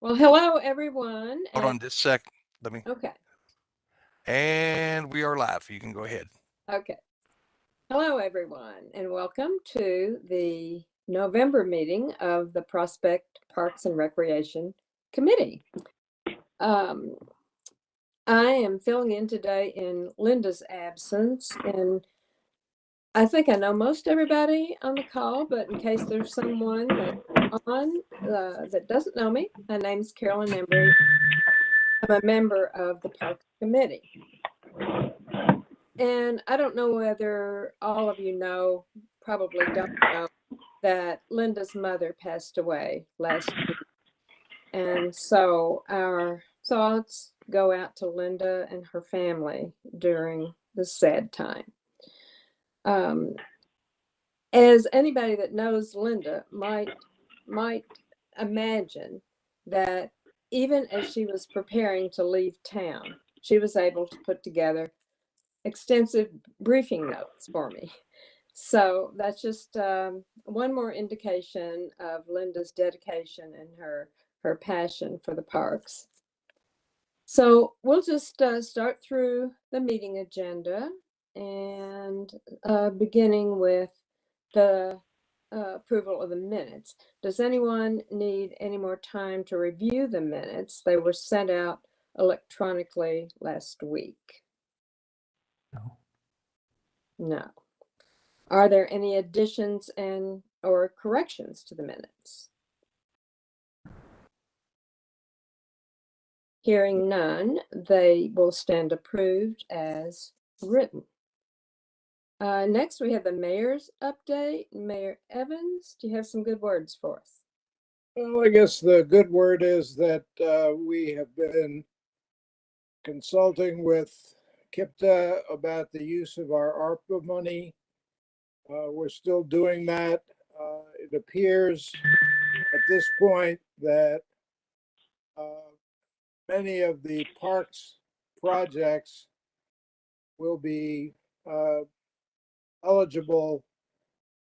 Well, hello everyone. Hold on just a sec. Let me. Okay. And we are live. You can go ahead. Okay. Hello everyone, and welcome to the November meeting of the Prospect Parks and Recreation Committee. I am filling in today in Linda's absence, and I think I know most everybody on the call, but in case there's someone that's on that doesn't know me, my name's Carolyn Embry. I'm a member of the Parks Committee. And I don't know whether all of you know, probably don't know, that Linda's mother passed away last week. And so our thoughts go out to Linda and her family during this sad time. As anybody that knows Linda might imagine that even as she was preparing to leave town, she was able to put together extensive briefing notes for me. So that's just one more indication of Linda's dedication and her passion for the parks. So we'll just start through the meeting agenda and beginning with the approval of the minutes. Does anyone need any more time to review the minutes? They were sent out electronically last week. No. No. Are there any additions or corrections to the minutes? Hearing none, they will stand approved as written. Next, we have the mayor's update. Mayor Evans, do you have some good words for us? Well, I guess the good word is that we have been consulting with KIPTA about the use of our ARPA money. We're still doing that. It appears at this point that many of the parks projects will be eligible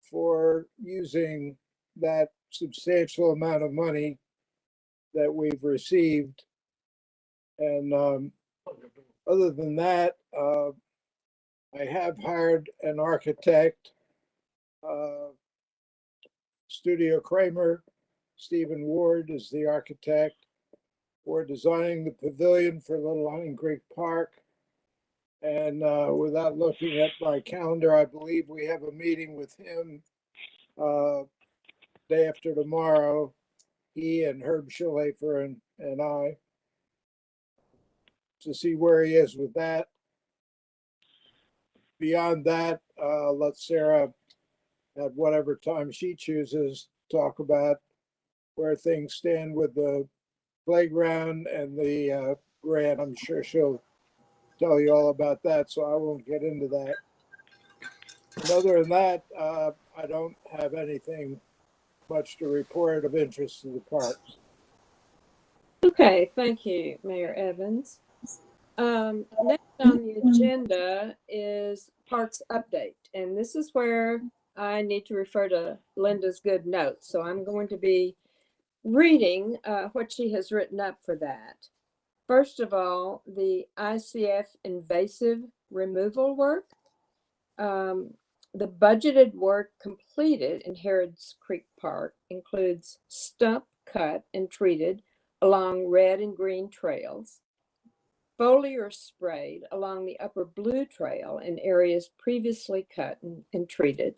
for using that substantial amount of money that we've received. And other than that, I have hired an architect, Studio Kramer. Stephen Ward is the architect. We're designing the pavilion for Little Hunting Creek Park. And without looking at my calendar, I believe we have a meeting with him day after tomorrow. He and Herb Schillefer and I, to see where he is with that. Beyond that, let Sarah, at whatever time she chooses, talk about where things stand with the playground and the grant. I'm sure she'll tell you all about that, so I won't get into that. And other than that, I don't have anything much to report of interest to the parks. Okay, thank you, Mayor Evans. Next on the agenda is Parks Update, and this is where I need to refer to Linda's good notes. So I'm going to be reading what she has written up for that. First of all, the ICF invasive removal work. The budgeted work completed in Harrods Creek Park includes stump cut and treated along red and green trails, foliar sprayed along the upper blue trail in areas previously cut and treated,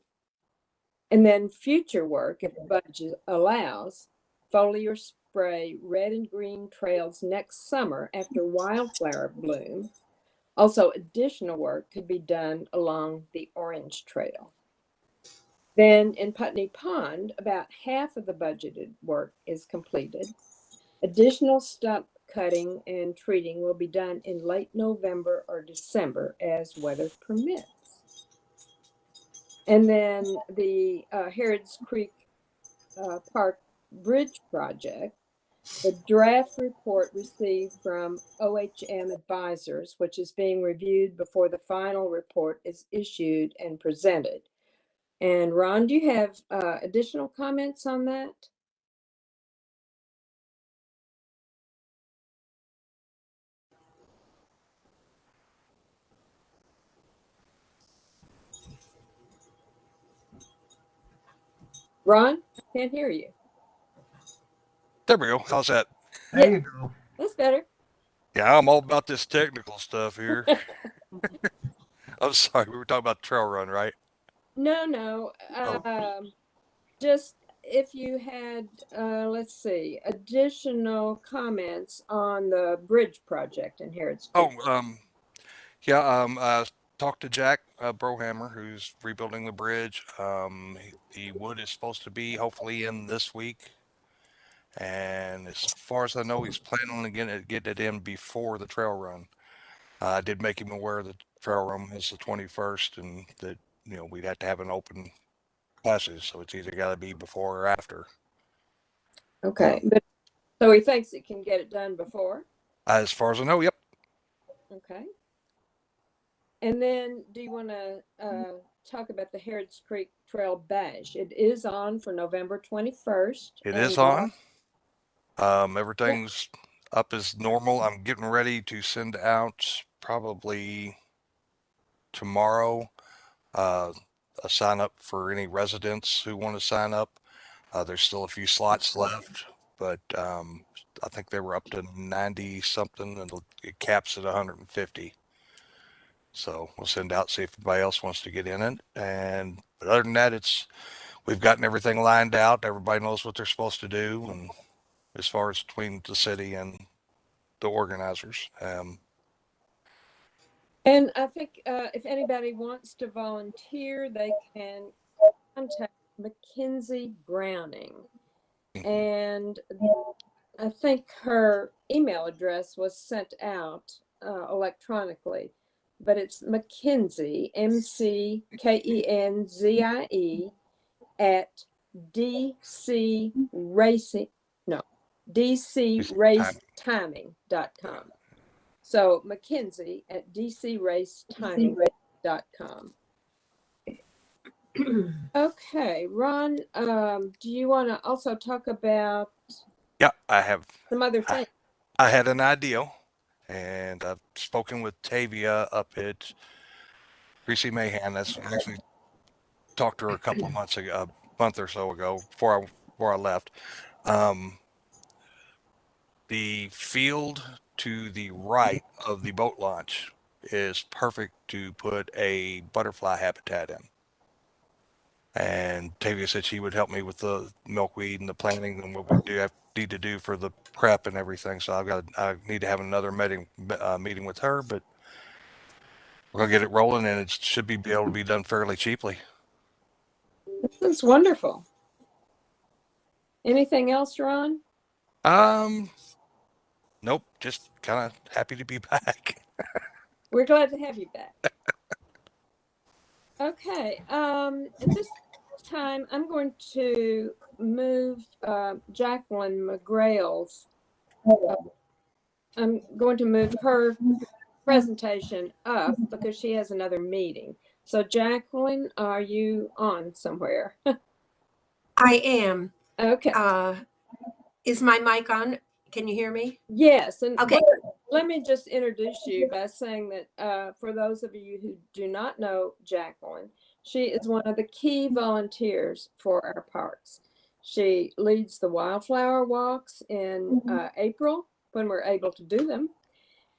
and then future work, if the budget allows, foliar spray red and green trails next summer after wildflower bloom. Also, additional work could be done along the Orange Trail. Then in Putney Pond, about half of the budgeted work is completed. Additional stump cutting and treating will be done in late November or December as weather permits. And then the Harrods Creek Park Bridge project, the draft report received from OHM Advisors, which is being reviewed before the final report is issued and presented. And Ron, do you have additional comments on that? Ron, can't hear you. There we go. How's that? There Yeah, you go. that's better. Yeah, I'm all about this technical stuff here. I'm sorry, we were talking about trail run, right? No. Oh, Just if you had, let's see, additional comments on the bridge project in Harrods oh, Creek. yeah. I talked to Jack Brohammer, who's rebuilding the bridge. The wood is supposed to be hopefully in this week, and as far as I know, he's planning on getting it in before the trail run. I did make him aware that trail run is the 21st, and that we'd have to have an open passage, so it's either got to be before or after. Okay, but so he thinks it can get it done before. As far as I know, yep. Okay. And then do you want to talk about the Harrods Creek Trail Bash? It is on for November 21st. It And is on. yeah, Everything's up as normal. I'm getting ready to send out probably tomorrow a sign up for any residents who want to sign up. There's still a few slots left, but I think they were up to 90 something, and it caps at 150. So we'll send out, see if anybody else wants to get in it. But other than that, we've gotten everything lined out. Everybody knows what they're supposed to do, and as far as between the city and the organizers. and I think if anybody wants to volunteer, they can contact Mackenzie Browning. And I think her email address was sent out electronically, but it's Mackenzie, McKenzie at DC Racing, no, DCRaceTiming.com. So Mackenzie at DCRaceTiming.com. Okay, Ron, do you want to also talk about Yeah, I have. some other I, things? I had an idea, and I've spoken with Tavia up at Greasy Mayhan. That's actually talked to her a couple of months ago, a month or so ago, before I left. Um, the field to the right of the boat launch is perfect to put a butterfly habitat in. And Tavia said she would help me with the milkweed and the planting and what we need to do for the prep and everything. So I need to have another meeting with her, but we're gonna get it rolling, and it should be able to be done fairly cheaply. This is wonderful. Anything else, Ron? Um, nope, just kind of happy to be back. We're glad to have you back. Okay, at this time, I'm going to move Jacqueline McGrail's. I'm going to move her presentation up because she has another meeting. So, Jacqueline, are you on somewhere? I am. Okay. Is my mic on? Can you hear me? Yes, and Okay. let me just introduce you by saying that for those of you who do not know Jacqueline, she is one of the key volunteers for our parks. She leads the wildflower walks in April when we're able to do them.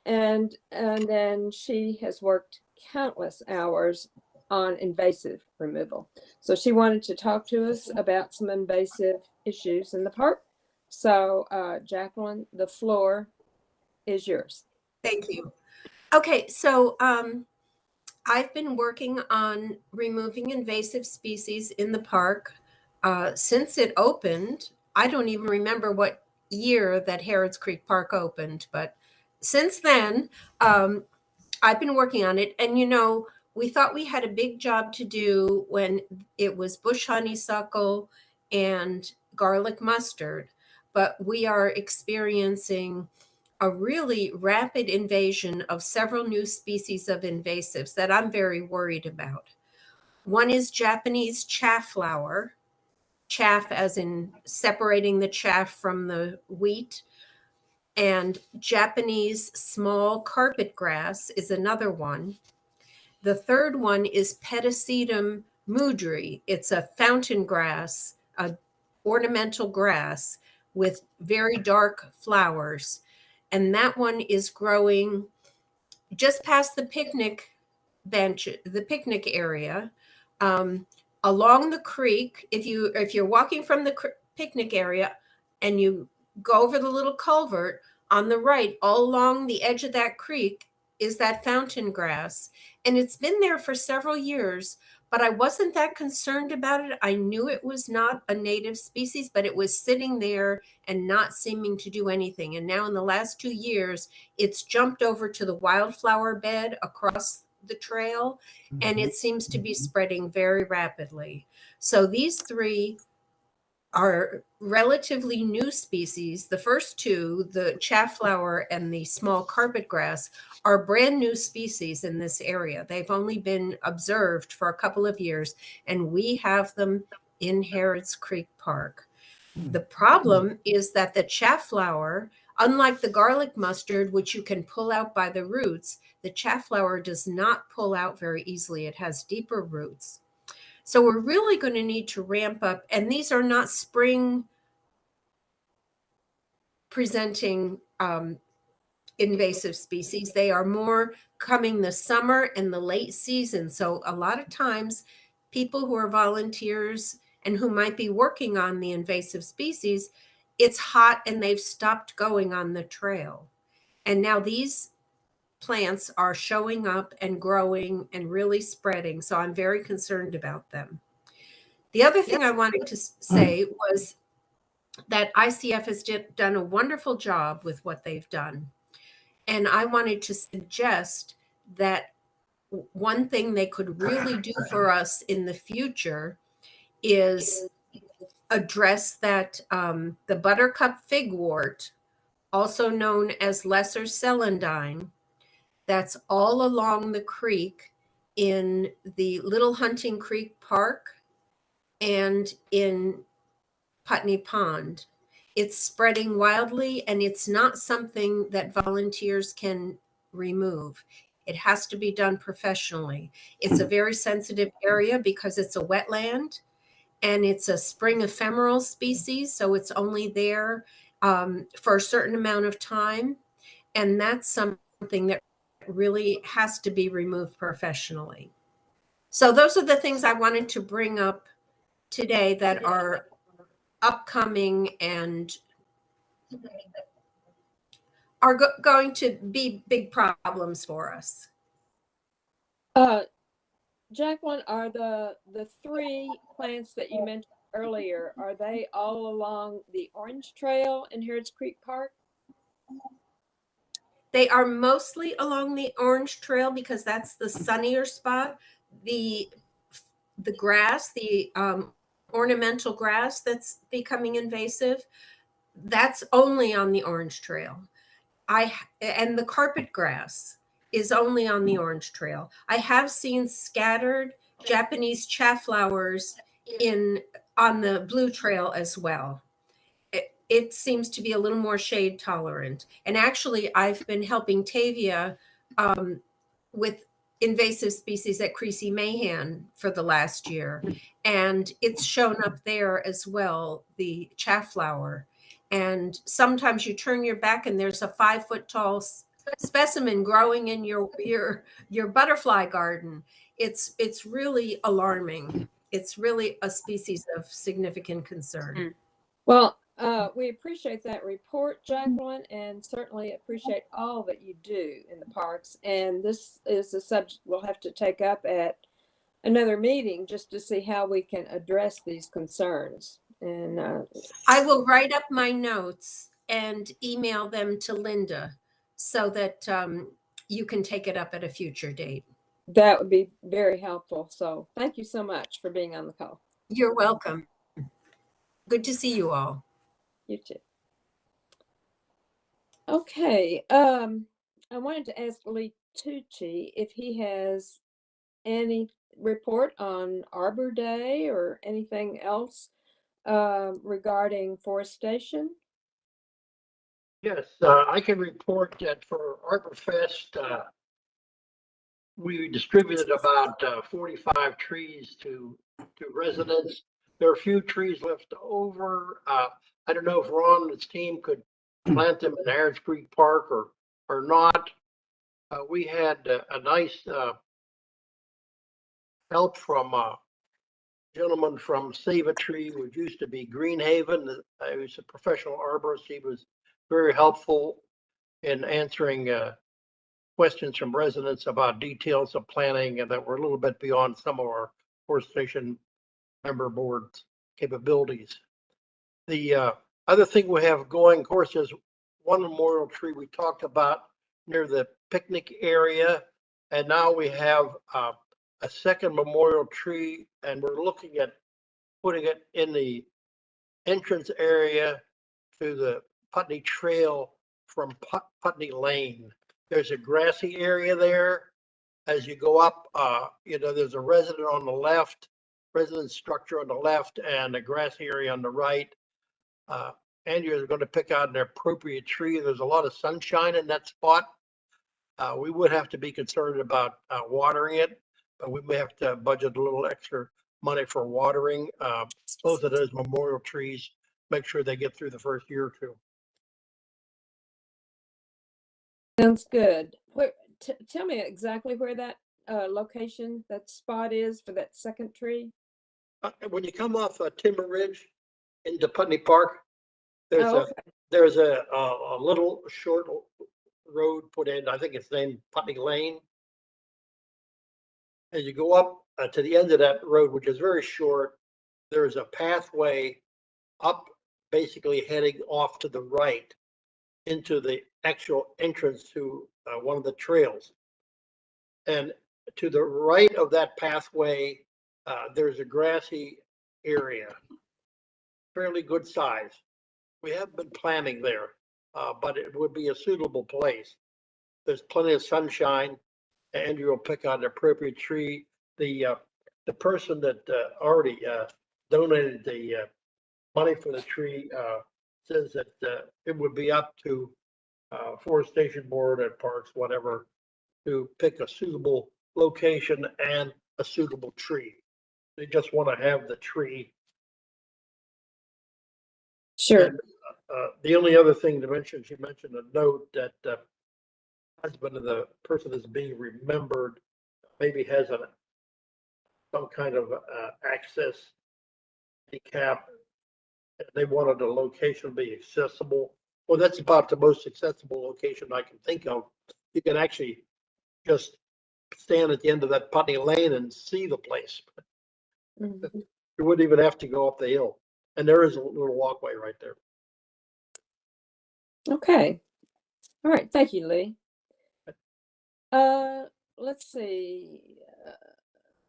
And then she has worked countless hours on invasive removal. So she wanted to talk to us about some invasive issues in the park. So Jacqueline, the floor is yours. Thank you. Okay, so I've been working on removing invasive species in the park since it opened. I don't even remember what year that Harrods Creek Park opened, but since then, I've been working on it. And, we thought we had a big job to do when it was bush honeysuckle and garlic mustard, but we are experiencing a really rapid invasion of several new species of invasives that I'm very worried about. One is Japanese chaff flower, chaff as in separating the chaff from the wheat. And Japanese small carpet grass is another one. The third one is Petacetum mudri. It's a fountain grass, a ornamental grass with very dark flowers. And that one is growing just past the picnic bench, the picnic area, um, along the creek. If you're walking from the picnic area and you go over the little culvert on the right, all along the edge of that creek is that fountain grass, and it's been there for several years. But I wasn't that concerned about it. I knew it was not a native species, but it was sitting there and not seeming to do anything. And now in the last 2 years, it's jumped over to the wildflower bed across the trail, and it seems to be spreading very rapidly. So these three are relatively new species. The first two, the chafflower and the small carpet grass, are brand new species in this area. They've only been observed for a couple of years, and we have them in Harrods Creek Park. The problem is that the chafflower, unlike the garlic mustard, which you can pull out by the roots, the chafflower does not pull out very easily. It has deeper roots. So we're really going to need to ramp up, and these are not spring presenting invasive species. They are more coming the summer and the late season. So a lot of times people who are volunteers and who might be working on the invasive species, it's hot and they've stopped going on the trail. And now these plants are showing up and growing and really spreading. So I'm very concerned about them. The other thing I wanted to say was that ICF has done a wonderful job with what they've done. And I wanted to suggest that one thing they could really do for us in the future is address that the buttercup figwort, also known as lesser celandine, that's all along the creek in the Little Hunting Creek Park and in Putney Pond. It's spreading wildly, and it's not something that volunteers can remove. It has to be done professionally. It's a very sensitive area because it's a wetland and it's a spring ephemeral species, so it's only there for a certain amount of time. And that's something that really has to be removed professionally. So those are the things I wanted to bring up today that are upcoming and are going to be big problems for us. Jacqueline, are the three plants that you mentioned earlier, are they all along the Orange Trail in Harrods Creek Park? They are mostly along the Orange Trail because that's the sunnier spot. The grass, the ornamental grass that's becoming invasive, that's only on the Orange Trail. And the carpet grass is only on the Orange Trail. I have seen scattered Japanese chafflowers on the Blue Trail as well. It seems to be a little more shade tolerant. And actually, I've been helping Tavia with invasive species at Creasy Mahan for the last year. And it's shown up there as well, the chafflower. And sometimes you turn your back and there's a 5-foot tall specimen growing in your butterfly garden. It's really alarming. It's really a species of significant concern. Well, we appreciate that report, Jacqueline, and certainly appreciate all that you do in the parks. And this is a subject we'll have to take up at another meeting just to see how we can address these concerns. And I will write up my notes and email them to Linda so that you can take it up at a future date. that would be very helpful. So thank you so much for being on the call. You're welcome. Good to see you all. You too. Okay. I wanted to ask Lee Tucci if he has any report on Arbor Day or anything else regarding forestation. Yes, I can report that for Arborfest, we distributed about 45 trees to residents. There are a few trees left over. I don't know if Ron and his team could plant them in Harris Creek Park or not. We had a nice help from a gentleman from Save a Tree, which used to be Greenhaven. He was a professional arborist. He was very helpful in answering questions from residents about details of planning and that were a little bit beyond some of our forest station member board's capabilities. The other thing we have going, of course, is one memorial tree we talked about near the picnic area. And now we have a second memorial tree, and we're looking at putting it in the entrance area to the Putney Trail from Putney Lane. There's a grassy area there. As you go up, there's a resident structure on the left and a grassy area on the right. Andrew is going to pick out an appropriate tree. There's a lot of sunshine in that spot. We would have to be concerned about watering it, but we may have to budget a little extra money for watering. Both of those memorial trees, make sure they get through the first year or two. Sounds good. Tell me exactly where that location, that spot is for that second tree. When you come off Timber Ridge into Putney Park, there's Oh, there's a little short road put in. I think it's named Putney Lane. As you go up to the end of that road, which is very short, there's a pathway up, basically heading off to the right into the actual entrance to one of the trails. And to the right of that pathway, there's a grassy area, fairly good size. We haven't been planning there, but it would be a suitable place. There's plenty of sunshine. Andrew will pick out an appropriate tree. The person that already donated the money for the tree says that it would be up to Forest Station Board and Parks, whatever, to pick a suitable location and a suitable tree. They just want to have the tree. sure. And the only other thing to mention, she mentioned a note that husband of the person that's being remembered maybe has some kind of access handicap. They wanted a location to be accessible. Well, that's about the most accessible location I can think of. You can actually just stand at the end of that Putney Lane and see the place. Mhm. You wouldn't even have to go up the hill. And there is a little walkway right there. Okay. All right. Thank you, Lee. Let's see.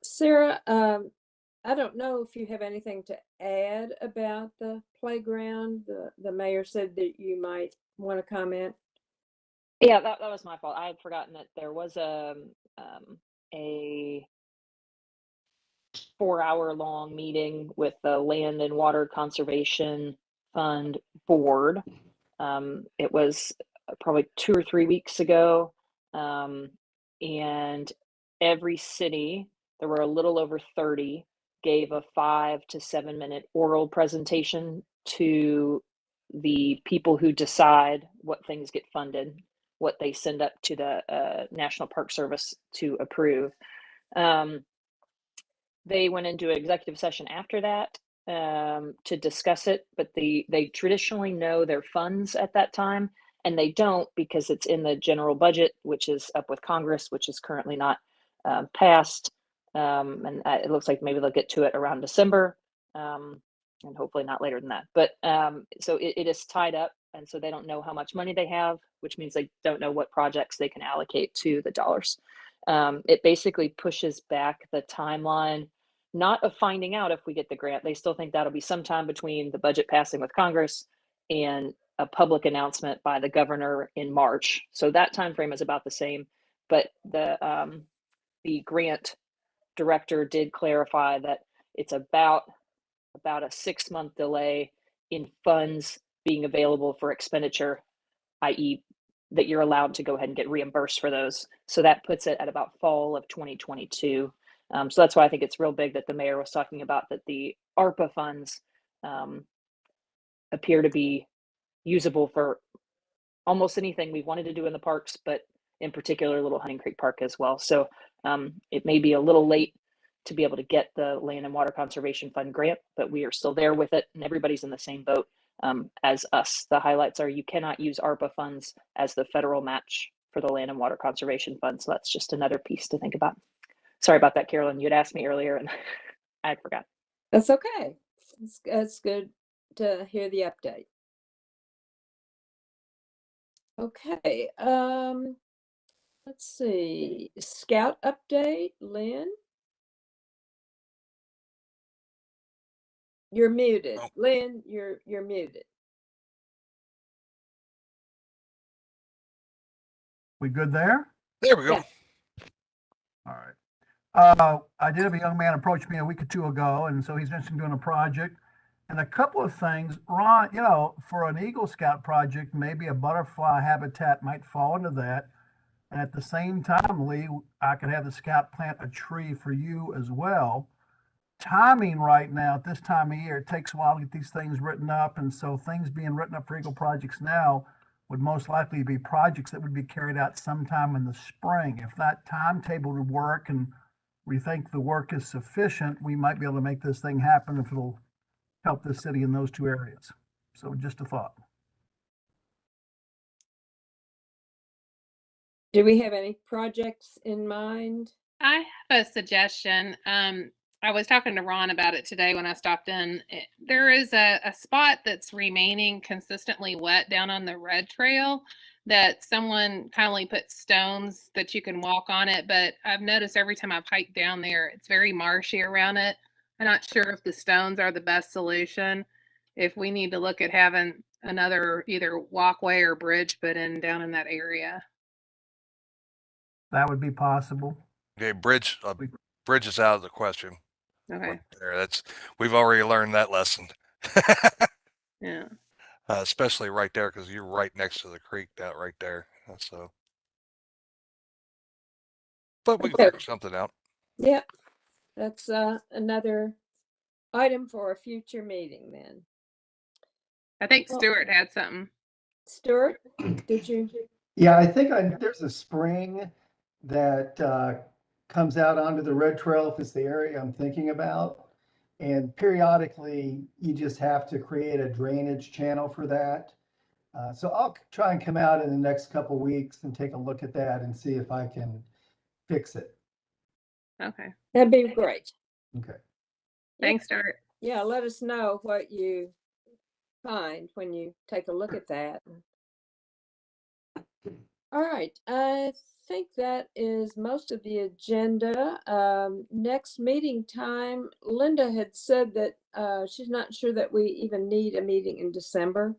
Sarah, I don't know if you have anything to add about the playground. The mayor said that you might want to comment. Yeah, that was my fault. I had forgotten that there was a 4-hour-long meeting with the Land and Water Conservation Fund Board. It was probably 2 or 3 weeks ago, and every city, there were a little over 30, gave a 5 to 7 minute oral presentation to the people who decide what things get funded, what they send up to the National Park Service to approve. They went into an executive session after that to discuss it, but they traditionally know their funds at that time, and they don't because it's in the general budget, which is up with Congress, which is currently not passed. And it looks like maybe they'll get to it around December, and hopefully not later than that. But so it is tied up, and so they don't know how much money they have, which means they don't know what projects they can allocate to the dollars. It basically pushes back the timeline, not of finding out if we get the grant. They still think that'll be sometime between the budget passing with Congress and a public announcement by the governor in March. So that time frame is about the same, but the grant director did clarify that it's about a 6-month delay in funds being available for expenditure, i.e. that you're allowed to go ahead and get reimbursed for those. So that puts it at about fall of 2022. So that's why I think it's real big that the mayor was talking about that the ARPA funds appear to be usable for almost anything we wanted to do in the parks, but in particular Little Hunting Creek Park as well. So it may be a little late to be able to get the Land and Water Conservation Fund grant, but we are still there with it, and everybody's in the same boat as us. The highlights are you cannot use ARPA funds as the federal match for the Land and Water Conservation Fund. So that's just another piece to think about. Sorry about that, Carolyn. You'd asked me earlier and I forgot. That's okay. It's good to hear the update. Okay, let's see, Scout update, Lynn? You're muted. Oh. Lynn, you're muted. We good there? There we go. Yeah. All right. I did have a young man approach me a week or two ago, and so he's interested in doing a project. And a couple of things, Ron, you know, for an Eagle Scout project, maybe a butterfly habitat might fall into that. And at the same time, Lee, I could have the Scout plant a tree for you as well. Timing right now, at this time of year, it takes a while to get these things written up. And so things being written up for Eagle projects now would most likely be projects that would be carried out sometime in the spring. If that timetable would work and we think the work is sufficient, we might be able to make this thing happen if it'll help the city in those two areas. So just a thought. Do we have any projects in mind? I have a suggestion. I was talking to Ron about it today when I stopped in. There is a spot that's remaining consistently wet down on the red trail that someone kindly put stones that you can walk on it. But I've noticed every time I've hiked down there, it's very marshy around it. I'm not sure if the stones are the best solution. If we need to look at having another either walkway or bridge put in down in that area. That would be possible. Okay, bridge is out of the question. Okay. Right there. We've already learned that lesson. Yeah. Especially right there because you're right next to the creek out right there. So, but we can figure something out. Yeah, that's another item for a future meeting then. I think Well- Stuart had something. Stuart, did you? Yeah, I think there's a spring that comes out onto the red trail if it's the area I'm thinking about. And periodically, you just have to create a drainage channel for that. So I'll try and come out in the next couple weeks and take a look at that and see if I can fix it. Okay. That'd be great. Okay. Thanks, Stuart. Yeah, let us know what you find when you take a look at that. All right, I think that is most of the agenda. Next meeting time, Linda had said that she's not sure that we even need a meeting in December.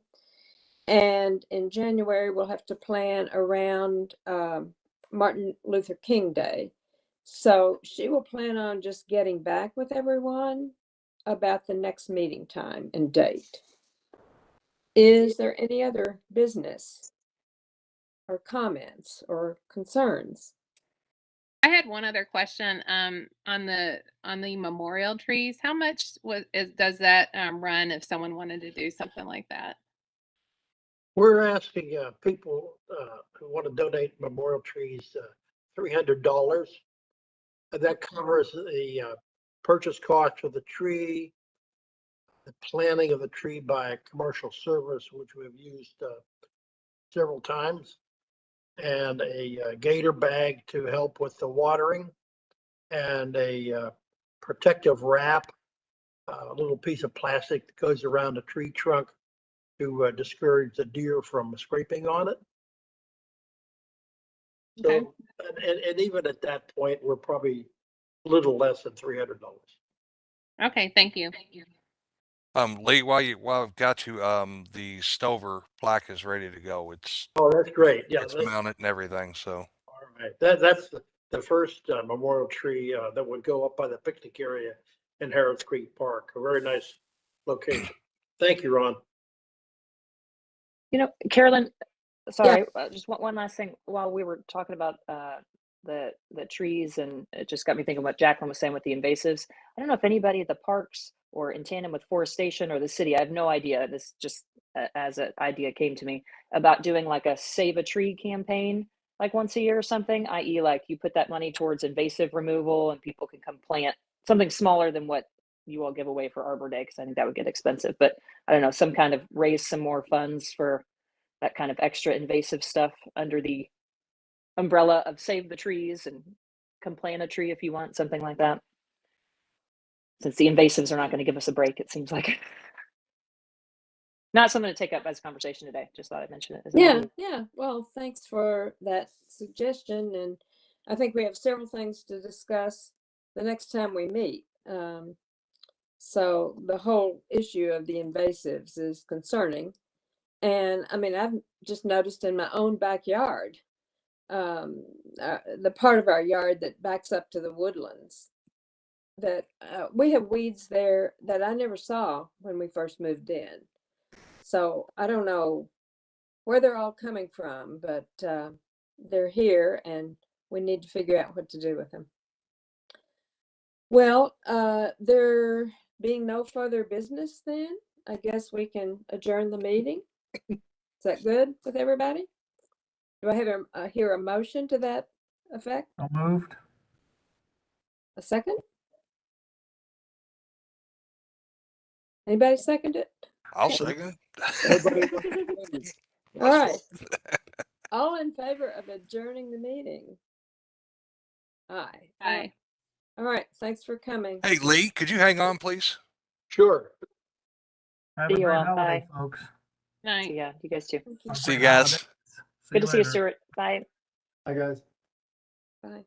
And in January, we'll have to plan around Martin Luther King Day. So she will plan on just getting back with everyone about the next meeting time and date. Is there any other business or comments or concerns? I had one other question on the memorial trees. How much does that run if someone wanted to do something like that? We're asking people who want to donate memorial trees $300. And that covers the purchase cost of the tree, the planting of the tree by a commercial service, which we've used several times, and a gator bag to help with the watering, and a protective wrap, a little piece of plastic that goes around the tree trunk to discourage the deer from scraping on it. Okay. So, and even at that point, we're probably a little less than $300. Okay, thank you. Lee, while I've got you, the Stover plaque is ready to go. It's Oh, that's great. Yeah, it's mounted and everything. So all right. That's the first memorial tree that would go up by the picnic area in Harrods Creek Park. A very nice location. Thank you, Ron. You know, Carolyn, sorry, just one last thing while we were talking about the trees, and it just got me thinking what Jacqueline was saying with the invasives. I don't know if anybody at the parks or in tandem with forestation or the city, I have no idea. This just as an idea came to me about doing like a save a tree campaign, like once a year or something, i.e. like you put that money towards invasive removal and people can come plant something smaller than what you all give away for Arbor Day, because I think that would get expensive. But I don't know, some kind of raise some more funds for that kind of extra invasive stuff under the umbrella of save the trees, and come plant a tree if you want, something like that. Since the invasives are not going to give us a break, it seems like. Not something to take up as a conversation today. Just thought I'd mention it. As an idea. Yeah. Well, thanks for that suggestion. And I think we have several things to discuss the next time we meet. So the whole issue of the invasives is concerning. And I mean, I've just noticed in my own backyard, the part of our yard that backs up to the woodlands, that we have weeds there that I never saw when we first moved in. So I don't know where they're all coming from, but they're here and we need to figure out what to do with them. Well, there being no further business, then I guess we can adjourn the meeting. Is that good with everybody? Do I have hear a motion to that effect? So moved. A second? Anybody second it? I'll second. Everybody, All right. All in favor of adjourning the meeting? Aye. Aye. All right. Thanks for coming. Hey, Lee, could you hang on, please? Sure. Have See a you great all. holiday, Bye. folks. Night. So yeah, you guys too. Thank you. Have a See you great guys. holiday. Good to see you, later. Stuart. Bye. Hi, guys. Bye.